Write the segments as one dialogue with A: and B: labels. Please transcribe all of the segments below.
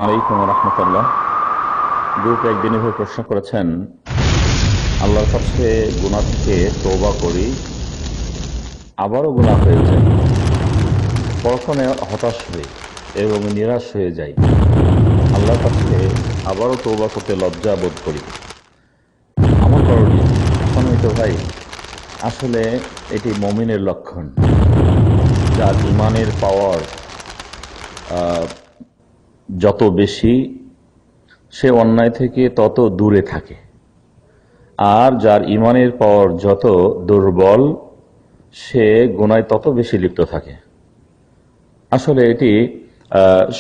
A: আলাইকুম রহমতুল্লাহ। গ্রুপ একদিন এভাবে প্রশ্ন করেছেন, আল্লাহর কাছে গুনাহ থেকে তওবা করি, আবারও গুনাহ হয়ে যায়, পরক্ষণে হতাশ হয়ে এবং নিরাশ হয়ে যাই, আল্লাহর কাছে আবারও তওবা করতে লজ্জা বোধ করি, আমার করণীয়? সম্মানিত ভাই, আসলে এটি মুমিনের লক্ষণ, যার ঈমানের পাওয়ার যত বেশি সে অন্যায় থেকে তত দূরে থাকে, আর যার ঈমানের পাওয়ার যত দুর্বল সে গুনায় তত বেশি লিপ্ত থাকে। আসলে এটি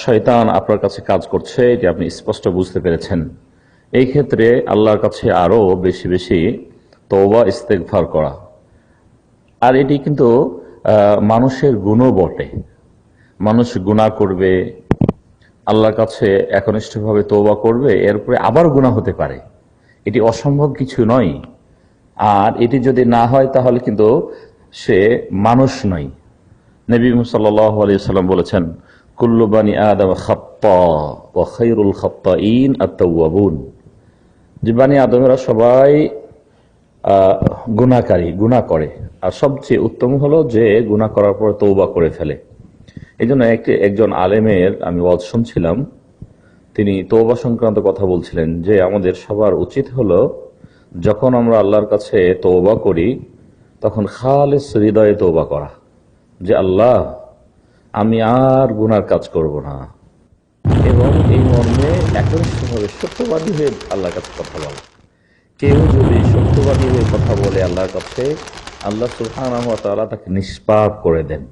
A: শয়তান আপনার কাছে কাজ করছে, এটি আপনি স্পষ্ট বুঝতে পেরেছেন। এই ক্ষেত্রে আল্লাহর কাছে আরো বেশি বেশি তওবা ইস্তেগফার করা। আর এটি কিন্তু মানুষের গুণও বটে। মানুষ গুনাহ করবে, আল্লাহর কাছে একনিষ্ঠভাবে তওবা করবে, এরপরে আবার গুনাহ হতে পারে, এটি অসম্ভব কিছু নয়। আর এটি যদি না হয় তাহলে কিন্তু সে মানুষ নয়। নবী সাল্লাল্লাহু আলাইহি ওয়াসাল্লাম বলেছেন, কুল্লু বানি আদম খাত্তা ওয়া খায়রুল খাত্তাইন আত-তাওয়াবুন, যে বানি আদমেরা সবাই গুনাহকারী, গুনাহ করে, আর সবচেয়ে উত্তম হলো যে গুনাহ করার পর তওবা করে ফেলে। এই জন্য একজন আলেমের আমি ওয়াজ শুনছিলাম, তিনি তওবা সংক্রান্ত কথা বলছিলেন যে আমাদের সবার উচিত হলো যখন আমরা আল্লাহর কাছে তওবা করি তখন খালিস হৃদয়ে তওবা করা, যে আল্লাহ আমি আর গুনার কাজ করব না, এবং এই মর্মে একনিষ্ঠভাবে সত্যবাদী হয়ে আল্লাহর কাছে কথা বলা। কেউ যদি সত্যবাদী হয়ে কথা বলে আল্লাহর কাছে, আল্লাহ সুবহানাহু ওয়া তাআলা তাকে নিষ্পাপ করে দেন।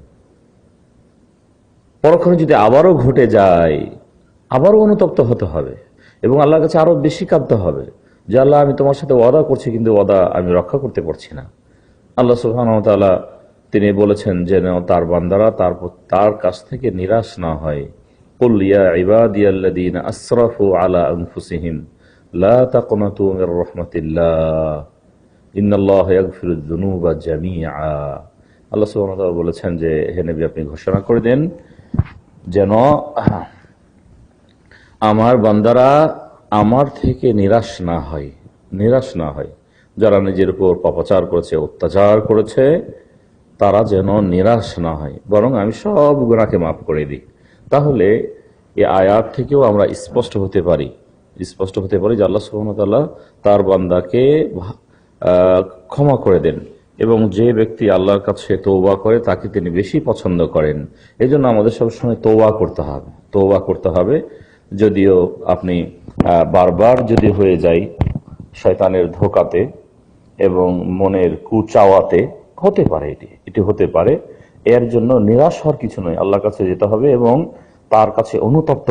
A: পরক্ষণে যদি আবারও ঘটে যায়, আবারও অনুতপ্ত হতে হবে এবং আল্লাহর কাছে আরো বেশি কাঁদতে হবে, যে আল্লাহ আমি তোমার সাথে ওয়াদা করছি কিন্তু ওয়াদা আমি রক্ষা করতে পারছি না। আল্লাহ সুবহানাহু ওয়া তাআলা তিনি বলেছেন যেন তার বান্দারা তার কাছ থেকে নিরাশ না হয়। কুল ইয়া ইবাদিয়াল্লাযীনা আসরাফু আলা আনফুসিহিম লা তাকনাতু মির রাহমাতিল্লাহ ইন্নাল্লাহা ইয়াগফিরুয যুনুবা জামিআ। আল্লাহ সুবহানাহু ওয়া তাআলা বলেছেন যে হে নবী আপনি ঘোষণা করে দেন যেন আমার বান্দারা আমার থেকে নিরাশ না হয়, নিরাশ না হয়। যারা নিজের উপর পাপাচার করেছে, অত্যাচার করেছে, তারা যেন নিরাশ না হয়, বরং আমি সব গুনাহকে মাফ করে দিই। তাহলে এই আয়াত থেকেও আমরা স্পষ্ট হতে পারি যে আল্লাহ সুবহানাহু ওয়া তাআলা তার বান্দাকে ক্ষমা করে দেন, এবং যে ব্যক্তি আল্লাহর কাছে তওবা করে তাকে তিনি বেশি পছন্দ করেন। এই জন্য আমাদের সবসময় তওবা করতে হবে। যদিও আপনি বারবার যদি হয়ে যায় শয়তানের ধোঁকাতে এবং মনের কুচাওয়াতে, হতে পারে, এটি হতে পারে, এর জন্য নিরাশ হওয়ার কিছু নয়। আল্লাহর কাছে যেতে হবে এবং তার কাছে অনুতপ্ত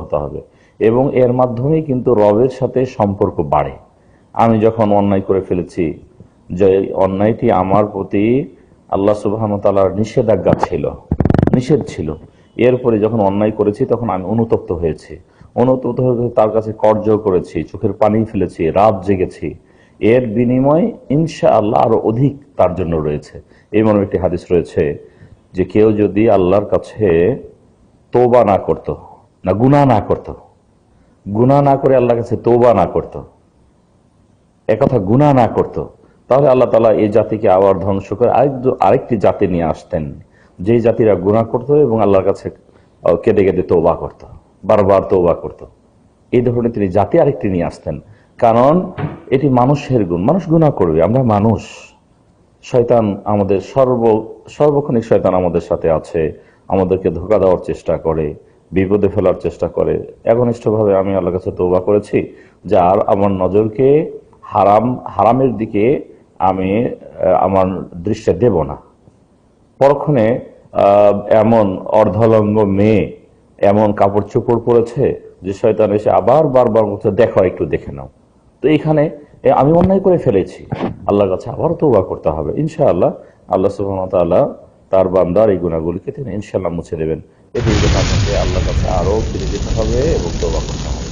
A: হতে হবে, এবং এর মাধ্যমেই কিন্তু রবের সাথে সম্পর্ক বাড়ে। আমি যখন অন্যায় করে ফেলেছি, যে অন্যায়টি আমার প্রতি আল্লাহ সুবহানাহু ওয়া তাআলার নিষেধ ছিল, এরপরে যখন অন্যায় করেছি তখন আমি অনুতপ্ত হয়ে তার কাছে করজোড় করেছি, চোখের পানি ফেলেছি, রাত জেগেছি, এর বিনিময় ইনশাআল্লাহ আরো অধিক তার জন্য রয়েছে। এই মর্মে একটি হাদিস রয়েছে যে কেউ যদি আল্লাহর কাছে তওবা না করত, গুনাহ না করে আল্লাহর কাছে তওবা না করত, একথা গুনাহ না করত, তাহলে আল্লাহ তাআলা এই জাতিকে আবার ধ্বংস করে আরেকটি জাতি নিয়ে আসতেন, যে জাতিরা গুনাহ করত এবং আল্লাহর কাছে কেঁদে কেঁদে তওবা করত, বারবার তওবা করত। এই ধরনের তিনি জাতি আরেকটি নিয়ে আসতেন। কারণ এটি মানুষের গুণ, মানুষ গুনাহ করবে, আমরা মানুষ। শয়তান আমাদের সর্বক্ষণিক শয়তান আমাদের সাথে আছে, আমাদেরকে ধোঁকা দেওয়ার চেষ্টা করে, বিপদে ফেলার চেষ্টা করে। একনিষ্ঠভাবে আমি আল্লাহর কাছে তওবা করেছি যে আর আমার নজরকে হারামের দিকে আমি আমার দৃষ্টি দেব না। পরক্ষণে এমন অর্ধলঙ্গ মেয়ে এমন কাপড় চোপড় পরেছে যে শয়তান এসে আবার বারবার বলছে দেখো, একটু দেখে নাও। তো এখানে আমি অন্যায় করে ফেলেছি, আল্লাহর কাছে আবার তওবা করতে হবে। ইনশাআল্লাহ আল্লাহ সুবহানাহু ওয়া তাআলা তার বান্দার এই গুনাহগুলিকে তিনি ইনশাআল্লাহ মুছে দেবেন। এটির জন্য আপনাকে আল্লাহর কাছে আরো ফিরে যেতে হবে এবং তওবা করতে হবে।